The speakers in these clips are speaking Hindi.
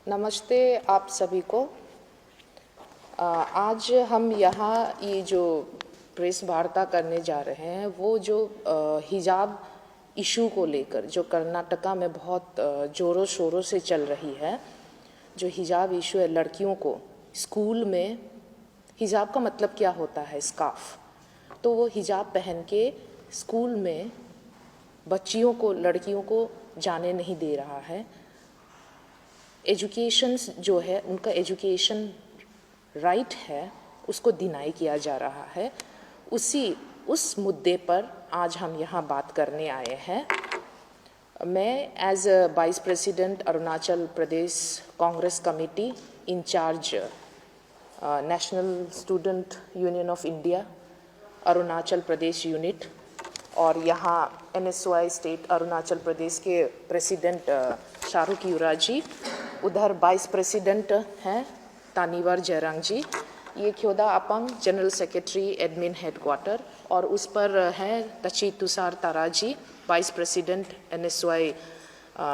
नमस्ते आप सभी को। आज हम यहाँ ये जो प्रेस वार्ता करने जा रहे हैं वो जो हिजाब इशू को लेकर जो कर्नाटका में बहुत ज़ोरों शोरों से चल रही है। जो हिजाब इशू है, लड़कियों को स्कूल में हिजाब का मतलब क्या होता है, स्कार्फ, तो वो हिजाब पहन के स्कूल में बच्चियों को, लड़कियों को जाने नहीं दे रहा है। एजुकेशन जो है, उनका एजुकेशन राइट है, उसको डिनाई किया जा रहा है। उस मुद्दे पर आज हम यहाँ बात करने आए हैं। मैं as vice president Arunachal Pradesh Congress committee incharge National Student Union of India Arunachal Pradesh unit और यहाँ NSY स्टेट अरुणाचल प्रदेश के प्रेसिडेंट शाहरुख युवराजी, उधर वाइस प्रेसिडेंट हैं तानीवर जयरांग जी, ये ख्योदा अपंग जनरल सेक्रेटरी एडमिन हेडक्वार्टर, और उस पर हैं Tachi Tushar Tara ji, vice president NSY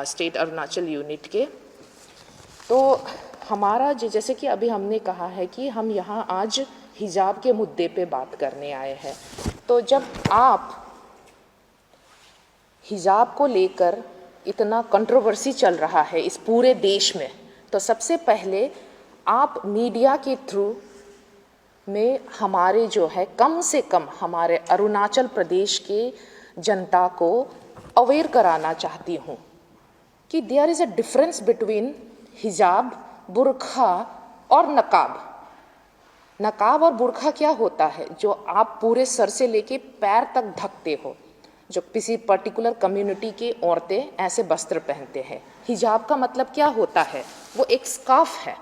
state Arunachal unit के। तो हमारा जैसे कि अभी हमने कहा है कि हम यहाँ आज हिजाब के मुद्दे पे बात करने आए हैं। तो जब आप हिजाब को लेकर इतना कंट्रोवर्सी चल रहा है इस पूरे देश में, तो सबसे पहले आप मीडिया के थ्रू में हमारे जो है कम से कम हमारे अरुणाचल प्रदेश के जनता को अवेयर कराना चाहती हूँ कि there is a difference between हिजाब, बुर्खा और नकाब। नकाब और बुर्खा क्या होता है? जो आप पूरे सर से लेके पैर तक ढकते हो, जो किसी पर्टिकुलर कम्युनिटी की औरतें ऐसे वस्त्र पहनते हैं। हिजाब का मतलब क्या होता है? वो एक स्कार्फ है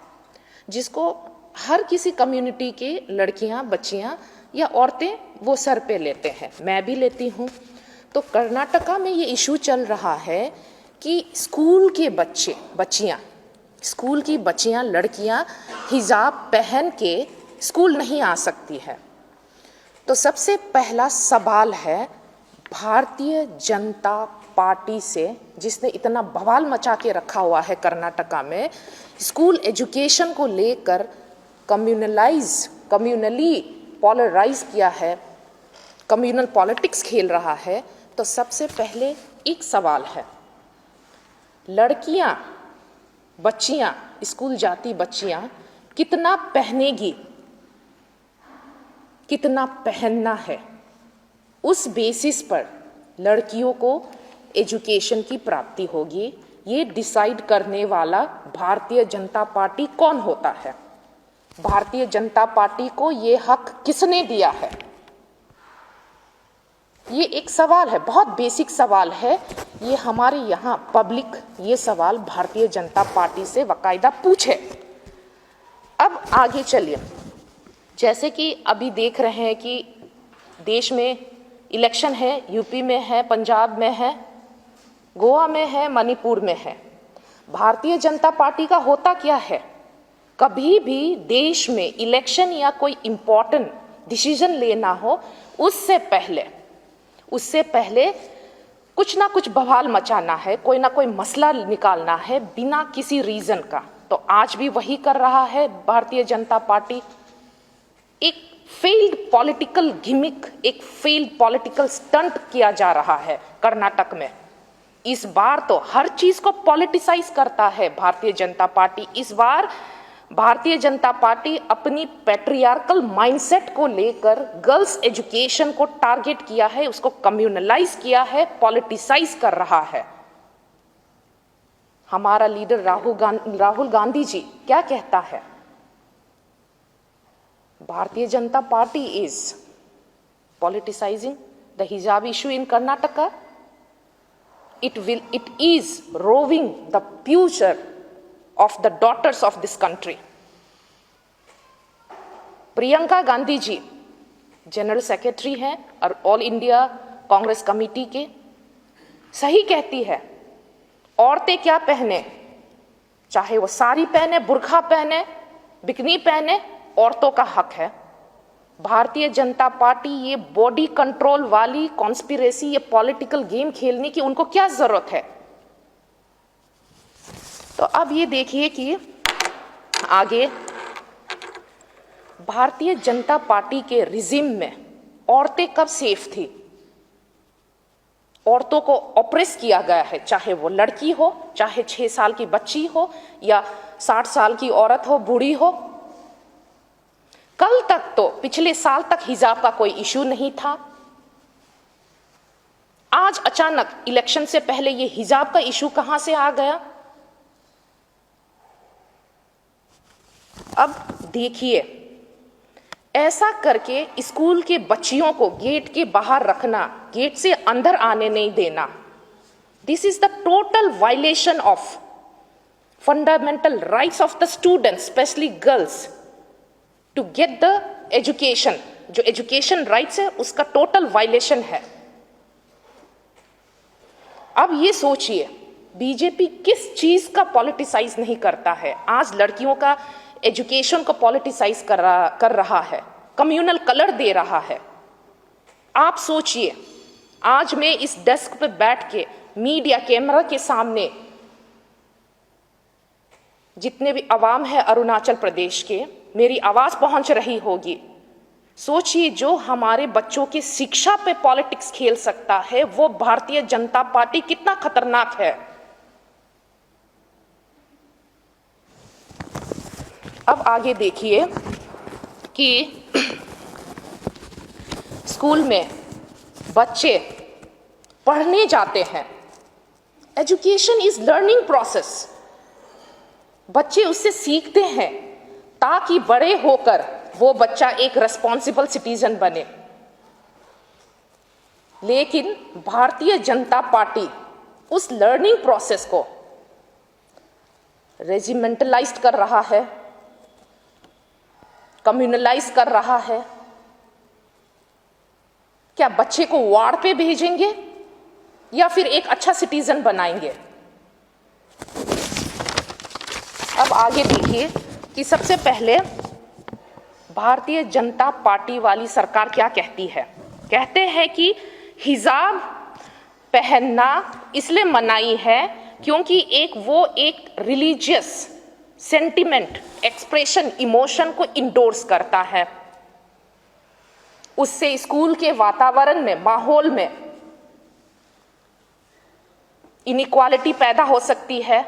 जिसको हर किसी कम्युनिटी के लड़कियां, बच्चियां या औरतें वो सर पे लेते हैं, मैं भी लेती हूँ। तो कर्नाटका में ये इशू चल रहा है कि स्कूल के स्कूल की बच्चियां, लड़कियां हिजाब पहन के स्कूल नहीं आ सकती है। तो सबसे पहला सवाल है भारतीय जनता पार्टी से, जिसने इतना बवाल मचा के रखा हुआ है कर्नाटका में, स्कूल एजुकेशन को लेकर कम्युनली पोलराइज किया है, कम्युनल पॉलिटिक्स खेल रहा है। तो सबसे पहले एक सवाल है, लड़कियां, बच्चियां, स्कूल जाती बच्चियां कितना पहनेगी, कितना पहनना है, उस बेसिस पर लड़कियों को एजुकेशन की प्राप्ति होगी। ये डिसाइड करने वाला भारतीय जनता पार्टी कौन होता है? भारतीय जनता पार्टी को ये हक किसने दिया है? ये एक सवाल है, बहुत बेसिक सवाल है। ये हमारे यहाँ पब्लिक ये सवाल भारतीय जनता पार्टी से बाकायदा पूछे। अब आगे चलिए, जैसे कि अभी देख रहे हैं कि देश में इलेक्शन है, यूपी में है, पंजाब में है, गोवा में है, मणिपुर में है। भारतीय जनता पार्टी का होता क्या है? कभी भी देश में इलेक्शन या कोई इम्पोर्टेंट डिसीजन लेना हो, उससे पहले कुछ ना कुछ बवाल मचाना है, कोई ना कोई मसला निकालना है बिना किसी रीजन का। तो आज भी वही कर रहा है भारतीय जनता पार्टी। एक फेल्ड पॉलिटिकल गिमिक, एक फेल्ड पॉलिटिकल स्टंट किया जा रहा है कर्नाटक में। इस बार तो हर चीज को पॉलिटिसाइज करता है भारतीय जनता पार्टी। इस बार भारतीय जनता पार्टी अपनी पैट्रियार्कल माइंडसेट को लेकर गर्ल्स एजुकेशन को टारगेट किया है, उसको कम्युनलाइज किया है, पॉलिटिसाइज कर रहा है। हमारा लीडर राहुल गांधी जी क्या कहता है? Bharatiya Janata party is politicizing the hijab issue in Karnataka. It is robbing the future of the daughters of this country. Priyanka Gandhi ji general secretary हैं और ऑल इंडिया कांग्रेस कमेटी के, सही कहती है। औरतें क्या पहने, चाहे वो साड़ी पहने, बुर्खा पहने, बिकनी पहने, औरतों का हक है। भारतीय जनता पार्टी ये बॉडी कंट्रोल वाली कॉन्स्पिरेसी, ये पॉलिटिकल गेम खेलने की उनको क्या जरूरत है? तो अब ये देखिए कि आगे भारतीय जनता पार्टी के रिजिम में औरतें कब सेफ थी? औरतों को ऑप्रेस किया गया है, चाहे वो लड़की हो, चाहे 6 साल की बच्ची हो या 60 साल की औरत हो, बूढ़ी हो। कल तक तो पिछले साल तक हिजाब का कोई इशू नहीं था। आज अचानक इलेक्शन से पहले ये हिजाब का इशू कहां से आ गया? अब देखिए, ऐसा करके स्कूल के बच्चियों को गेट के बाहर रखना, गेट से अंदर आने नहीं देना, this is the total violation of fundamental rights of the students, specially girls, to get the education. जो एजुकेशन राइट्स है उसका टोटल वायलेशन है। अब ये सोचिए, बीजेपी किस चीज का पॉलिटिसाइज नहीं करता है। आज लड़कियों का एजुकेशन को पॉलिटिसाइज कर रहा है, कम्युनल कलर दे रहा है। आप सोचिए, आज मैं इस डेस्क पे बैठ के मीडिया कैमरा के सामने जितने भी अवाम है अरुणाचल प्रदेश के, मेरी आवाज पहुंच रही होगी। सोचिए, जो हमारे बच्चों की शिक्षा पे पॉलिटिक्स खेल सकता है, वो भारतीय जनता पार्टी कितना खतरनाक है। अब आगे देखिए कि स्कूल में बच्चे पढ़ने जाते हैं। Education is learning process. बच्चे उससे सीखते हैं ताकि बड़े होकर वो बच्चा एक रिस्पॉन्सिबल सिटीजन बने। लेकिन भारतीय जनता पार्टी उस लर्निंग प्रोसेस को रेजिमेंटलाइज कर रहा है, कम्युनलाइज कर रहा है। क्या बच्चे को वार्ड पे भेजेंगे या फिर एक अच्छा सिटीजन बनाएंगे? अब आगे देखिए कि सबसे पहले भारतीय जनता पार्टी वाली सरकार क्या कहती है। कहते हैं कि हिजाब पहनना इसलिए मनाही है क्योंकि एक रिलीजियस सेंटिमेंट, एक्सप्रेशन, इमोशन को इंडोर्स करता है। उससे स्कूल के वातावरण में, माहौल में इनइक्वालिटी पैदा हो सकती है,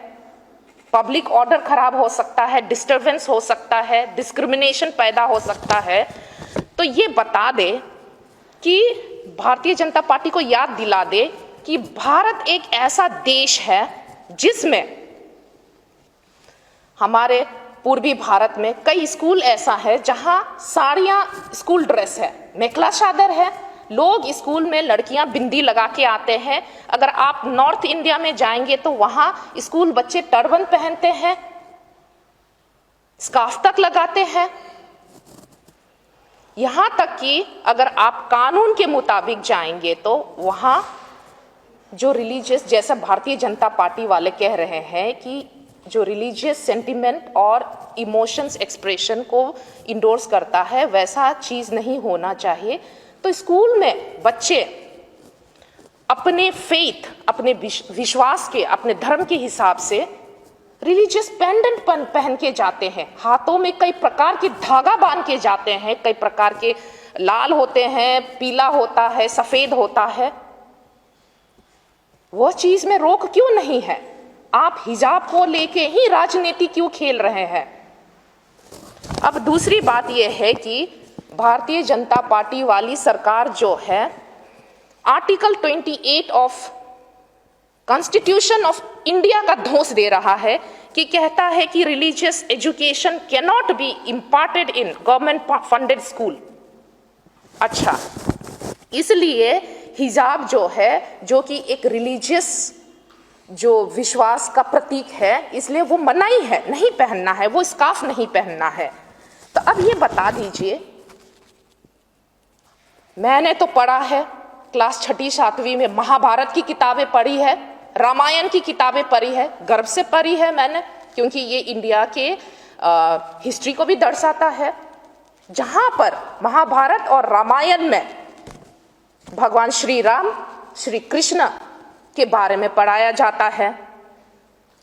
पब्लिक ऑर्डर खराब हो सकता है, डिस्टरबेंस हो सकता है, डिस्क्रिमिनेशन पैदा हो सकता है। तो ये बता दे कि भारतीय जनता पार्टी को याद दिला दे कि भारत एक ऐसा देश है जिसमें हमारे पूर्वी भारत में कई स्कूल ऐसा है जहां साड़ियां स्कूल ड्रेस है, मेखला चादर है। लोग स्कूल में लड़कियां बिंदी लगा के आते हैं। अगर आप नॉर्थ इंडिया में जाएंगे तो वहां स्कूल बच्चे टर्बन पहनते हैं, स्कार्फ तक लगाते हैं। यहां तक कि अगर आप कानून के मुताबिक जाएंगे तो वहां जो रिलीजियस, जैसा भारतीय जनता पार्टी वाले कह रहे हैं कि जो रिलीजियस सेंटिमेंट और इमोशंस एक्सप्रेशन को इंडोर्स करता है, वैसा चीज नहीं होना चाहिए। तो स्कूल में बच्चे अपने फेथ, अपने विश्वास के, अपने धर्म के हिसाब से रिलीजियस पेंडेंट पहन के जाते हैं। हाथों में कई प्रकार के धागा बांध के जाते हैं, कई प्रकार के लाल होते हैं, पीला होता है, सफेद होता है। वह चीज में रोक क्यों नहीं है? आप हिजाब को लेके ही राजनीति क्यों खेल रहे हैं? अब दूसरी बात यह है कि भारतीय जनता पार्टी वाली सरकार जो है, article 28 of constitution of India का धौंस दे रहा है कि कहता है कि religious education can not be imparted in government funded school. अच्छा, इसलिए हिजाब जो है, जो कि एक रिलीजियस जो विश्वास का प्रतीक है, इसलिए वो मनाही है, नहीं पहनना है, वो स्कार्फ नहीं पहनना है। तो अब ये बता दीजिए, मैंने तो पढ़ा है क्लास 6ठी 7वीं में, महाभारत की किताबें पढ़ी है, रामायण की किताबें पढ़ी है, गर्व से पढ़ी है मैंने, क्योंकि ये इंडिया के हिस्ट्री को भी दर्शाता है। जहां पर महाभारत और रामायण में भगवान श्री राम, श्री कृष्ण के बारे में पढ़ाया जाता है।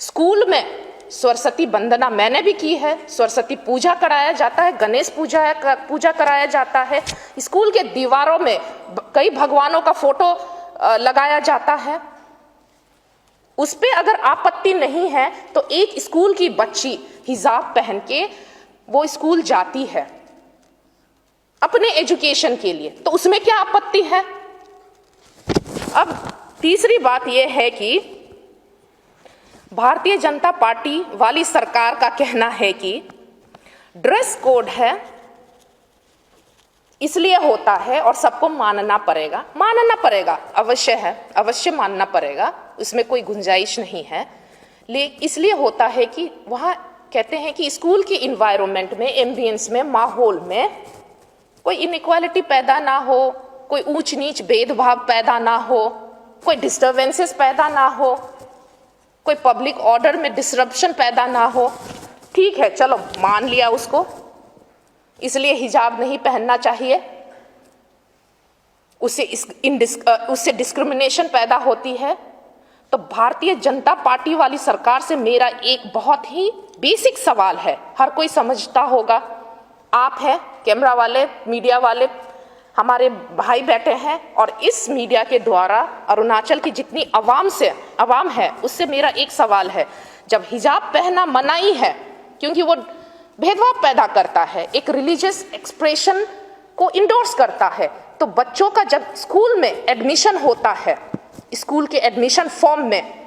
स्कूल में सरस्वती वंदना मैंने भी की है, सरस्वती पूजा कराया जाता है, गणेश पूजा कराया जाता है, स्कूल के दीवारों में कई भगवानों का फोटो लगाया जाता है। उस पे अगर आपत्ति नहीं है तो एक स्कूल की बच्ची हिजाब पहन के वो स्कूल जाती है अपने एजुकेशन के लिए, तो उसमें क्या आपत्ति है? अब तीसरी बात यह है कि भारतीय जनता पार्टी वाली सरकार का कहना है कि ड्रेस कोड है इसलिए होता है और सबको मानना पड़ेगा, अवश्य है, अवश्य मानना पड़ेगा, उसमें कोई गुंजाइश नहीं है। लेकिन इसलिए होता है कि वहाँ कहते हैं कि स्कूल की इन्वायरमेंट में, एम्बियंस में, माहौल में कोई इनइक्वालिटी पैदा ना हो, कोई ऊंच नीच भेदभाव पैदा ना हो, कोई डिस्टर्बेंसेस पैदा ना हो, कोई पब्लिक ऑर्डर में डिसरप्शन पैदा ना हो। ठीक है, चलो मान लिया उसको, इसलिए हिजाब नहीं पहनना चाहिए, उससे डिस्क्रिमिनेशन पैदा होती है। तो भारतीय जनता पार्टी वाली सरकार से मेरा एक बहुत ही बेसिक सवाल है, हर कोई समझता होगा, आप हैं कैमरा वाले, मीडिया वाले, हमारे भाई बैठे हैं, और इस मीडिया के द्वारा अरुणाचल की जितनी आवाम है उससे मेरा एक सवाल है, जब हिजाब पहनना मनाही है क्योंकि वो भेदभाव पैदा करता है, एक रिलीजियस एक्सप्रेशन को इंडोर्स करता है, तो बच्चों का जब स्कूल में एडमिशन होता है, स्कूल के एडमिशन फॉर्म में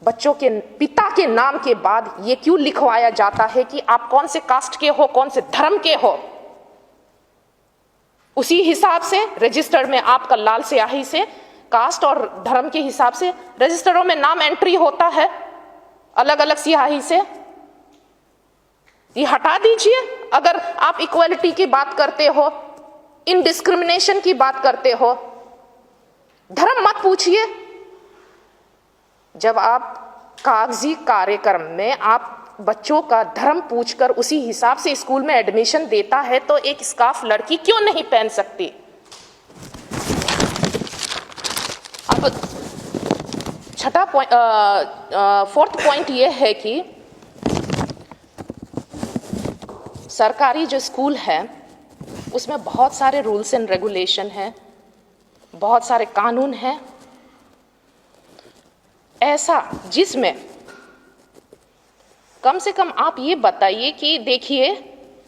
बच्चों के पिता के नाम के बाद ये क्यों लिखवाया जाता है कि आप कौन से कास्ट के हो, कौन से धर्म के हो? उसी हिसाब से रजिस्टर में आपका लाल स्याही से कास्ट और धर्म के हिसाब से रजिस्टरों में नाम एंट्री होता है, अलग अलग स्याही से। ये हटा दीजिए। अगर आप इक्वालिटी की बात करते हो, इनडिस्क्रिमिनेशन की बात करते हो, धर्म मत पूछिए। जब आप कागजी कार्यक्रम में आप बच्चों का धर्म पूछकर उसी हिसाब से स्कूल में एडमिशन देता है, तो एक स्कार्फ लड़की क्यों नहीं पहन सकती? अब छठा पॉइंट, फोर्थ पॉइंट ये है कि सरकारी जो स्कूल है उसमें बहुत सारे रूल्स एंड रेगुलेशन हैं, बहुत सारे कानून हैं, ऐसा जिसमें कम से कम आप ये बताइए कि देखिए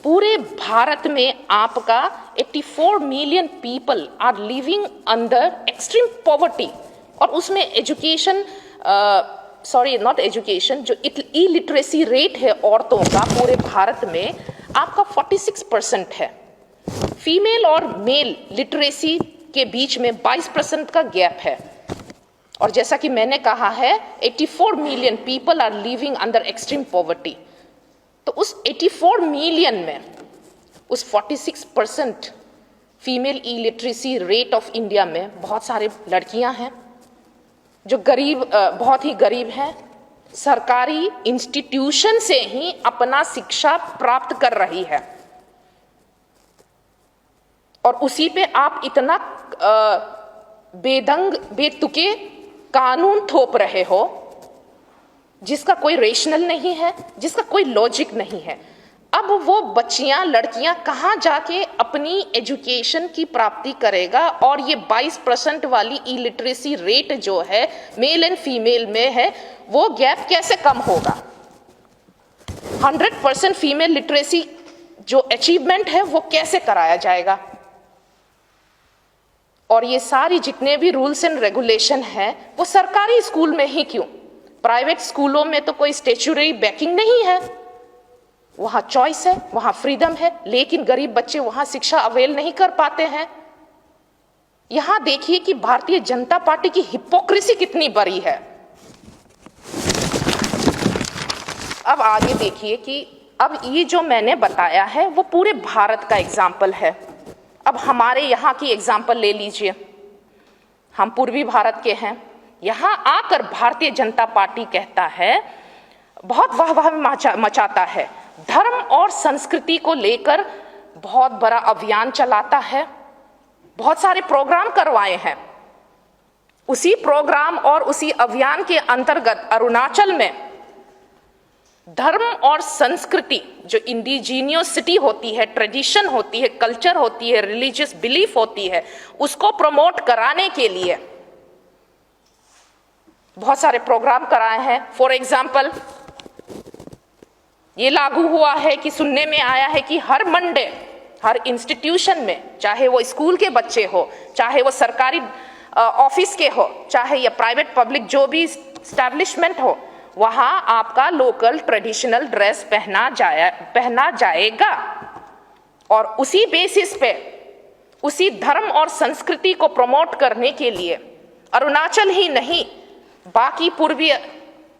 पूरे भारत में आपका 84 million people are living under extreme poverty, और उसमें एजुकेशन, नॉट एजुकेशन, जो इलिटरेसी रेट है औरतों का पूरे भारत में आपका 46% है। फीमेल और मेल लिटरेसी के बीच में 22% का गैप है, और जैसा कि मैंने कहा है 84 million people are living under extreme poverty. तो उस 84 मिलियन में उस 46% female illiteracy rate of India में बहुत सारे लड़कियां हैं जो गरीब, बहुत ही गरीब हैं, सरकारी इंस्टीट्यूशन से ही अपना शिक्षा प्राप्त कर रही है, और उसी पे आप इतना बेदंग बेतुके कानून थोप रहे हो जिसका कोई रेशनल नहीं है, जिसका कोई लॉजिक नहीं है। अब वो बच्चियां, लड़कियां कहाँ जाके अपनी एजुकेशन की प्राप्ति करेगा? और ये 22% वाली इलिटरेसी रेट जो है मेल एंड फीमेल में है, वो गैप कैसे कम होगा? 100% फीमेल लिटरेसी जो अचीवमेंट है वो कैसे कराया जाएगा? और ये सारी जितने भी रूल्स एंड रेगुलेशन है वो सरकारी स्कूल में ही क्यों? प्राइवेट स्कूलों में तो कोई स्टेचुटरी बैकिंग नहीं है, वहां चॉइस है, वहां फ्रीडम है, लेकिन गरीब बच्चे वहां शिक्षा अवेल नहीं कर पाते हैं। यहां देखिए कि भारतीय जनता पार्टी की हिपोक्रेसी कितनी बड़ी है। अब आगे देखिए कि अब ये जो मैंने बताया है वो पूरे भारत का एग्जाम्पल है। अब हमारे यहाँ की एग्जाम्पल ले लीजिए, हम पूर्वी भारत के हैं। यहाँ आकर भारतीय जनता पार्टी कहता है, बहुत वाह मचाता है, धर्म और संस्कृति को लेकर बहुत बड़ा अभियान चलाता है, बहुत सारे प्रोग्राम करवाए हैं। उसी प्रोग्राम और उसी अभियान के अंतर्गत अरुणाचल में धर्म और संस्कृति, जो इंडिजीनियसिटी होती है, ट्रेडिशन होती है, कल्चर होती है, रिलीजियस बिलीफ होती है, उसको प्रमोट कराने के लिए बहुत सारे प्रोग्राम कराए हैं। फॉर एग्जाम्पल, ये लागू हुआ है कि सुनने में आया है कि हर मंडे हर इंस्टीट्यूशन में, चाहे वो स्कूल के बच्चे हो, चाहे वो सरकारी ऑफिस के हो, चाहे या प्राइवेट पब्लिक जो भी स्टैब्लिशमेंट हो, वहां आपका लोकल ट्रेडिशनल ड्रेस पहना जाएगा। और उसी बेसिस पे, उसी धर्म और संस्कृति को प्रमोट करने के लिए अरुणाचल ही नहीं, बाकी पूर्वी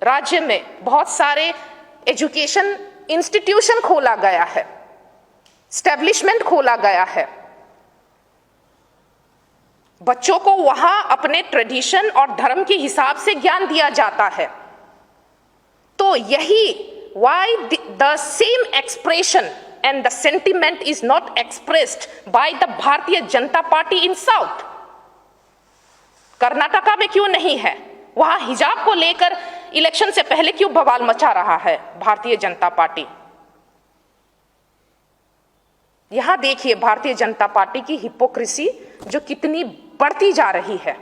राज्य में बहुत सारे एजुकेशन इंस्टीट्यूशन खोला गया है, स्टैब्लिशमेंट खोला गया है। बच्चों को वहां अपने ट्रेडिशन और धर्म के हिसाब से ज्ञान दिया जाता है। तो यही why the same expression and the sentiment is not expressed by the Bharatiya Janata party in South। Karnataka में क्यों नहीं है? वहां हिजाब को लेकर इलेक्शन से पहले क्यों बवाल मचा रहा है भारतीय जनता पार्टी? यहां देखिए भारतीय जनता पार्टी की हिपोक्रेसी जो कितनी बढ़ती जा रही है।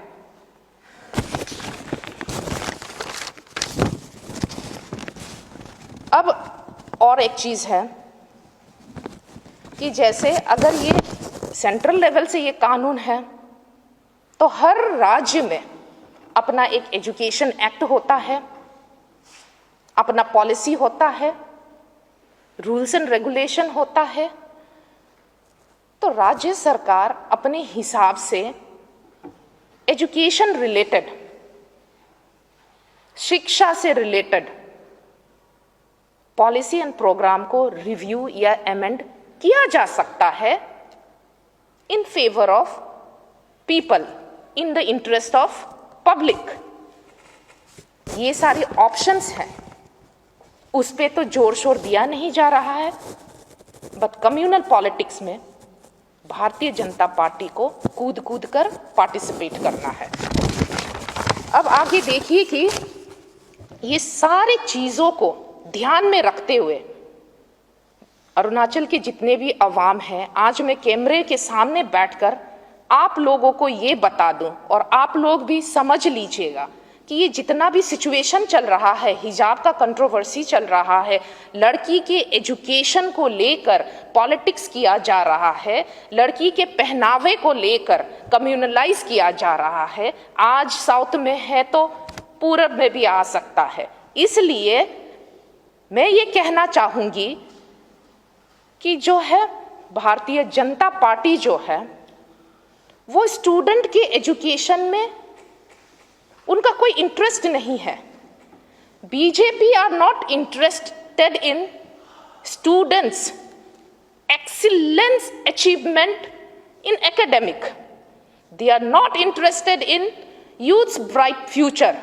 अब और एक चीज है कि जैसे अगर ये सेंट्रल लेवल से ये कानून है, तो हर राज्य में अपना एक एजुकेशन एक्ट होता है, अपना पॉलिसी होता है, रूल्स एंड रेगुलेशन होता है। तो राज्य सरकार अपने हिसाब से एजुकेशन रिलेटेड, शिक्षा से रिलेटेड पॉलिसी एंड प्रोग्राम को रिव्यू या अमेंड किया जा सकता है in favour of people, in the interest of public. ये सारे ऑप्शंस हैं, उस पे तो जोर शोर दिया नहीं जा रहा है। बट कम्युनल पॉलिटिक्स में भारतीय जनता पार्टी को कूद कूद कर पार्टिसिपेट करना है। अब आगे देखिए कि ये सारे चीजों को ध्यान में रखते हुए अरुणाचल के जितने भी अवाम हैं, आज मैं कैमरे के सामने बैठकर आप लोगों को ये बता दूं और आप लोग भी समझ लीजिएगा कि ये जितना भी सिचुएशन चल रहा है, हिजाब का कंट्रोवर्सी चल रहा है, लड़की के एजुकेशन को लेकर पॉलिटिक्स किया जा रहा है, लड़की के पहनावे को लेकर कम्युनलाइज किया जा रहा है, आज साउथ में है तो पूरब में भी आ सकता है। इसलिए मैं ये कहना चाहूंगी कि जो है भारतीय जनता पार्टी जो है वो स्टूडेंट के एजुकेशन में उनका कोई इंटरेस्ट नहीं है। BJP are not interested in students excellence achievement in academic, they are not interested in youths bright future,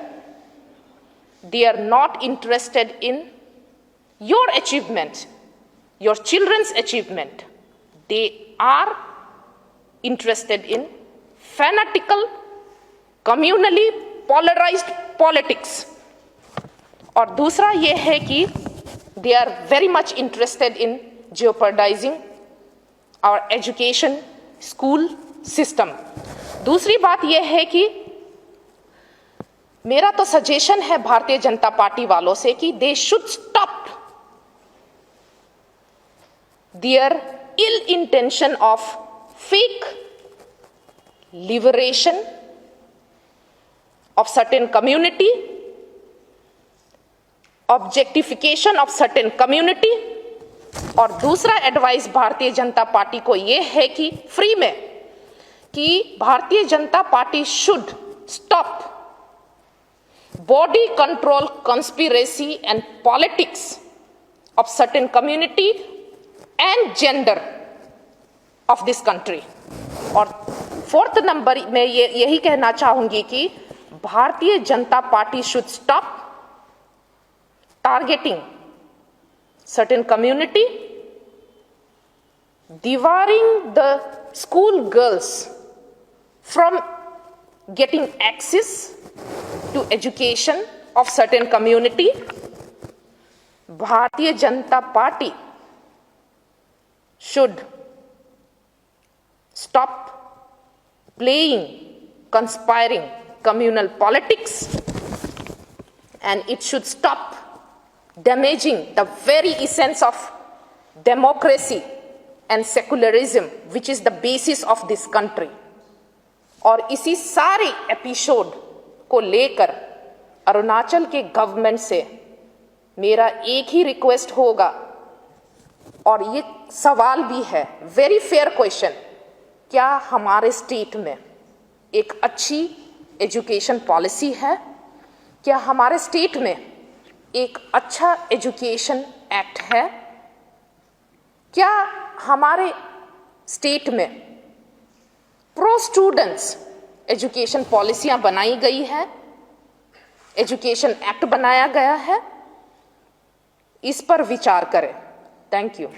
they are not interested in your achievements, your children's achievement. They are interested in fanatical, communally polarized politics. और दूसरा ये है कि they are very much interested in jeopardizing our education school system. दूसरी बात ये है कि मेरा तो सजेशन है भारतीय जनता पार्टी वालों से कि they should stop their ill intention of fake liberation of certain community, objectification of certain community। और दूसरा एडवाइस भारतीय जनता पार्टी को यह है कि फ्री में कि Bharatiya Janata party should stop body control conspiracy and politics of certain community and gender of this country। और फोर्थ नंबर में यही कहना चाहूंगी कि Bharatiya Janata party should stop targeting certain community, debarring the school girls from getting access to education of certain community, Bharatiya Janata party should stop playing conspiring communal politics, and it should stop damaging the very essence of democracy and secularism, which is the basis of this country. और इसी सारे एपिसोड को लेकर अरुणाचल के गवर्नमेंट से मेरा एक ही रिक्वेस्ट होगा, और ये सवाल भी है, वेरी फेयर क्वेश्चन, क्या हमारे स्टेट में एक अच्छी एजुकेशन पॉलिसी है? क्या हमारे स्टेट में एक अच्छा एजुकेशन एक्ट है? क्या हमारे स्टेट में प्रो स्टूडेंट्स एजुकेशन पॉलिसियां बनाई गई है, एजुकेशन एक्ट बनाया गया है? इस पर विचार करें। Thank you.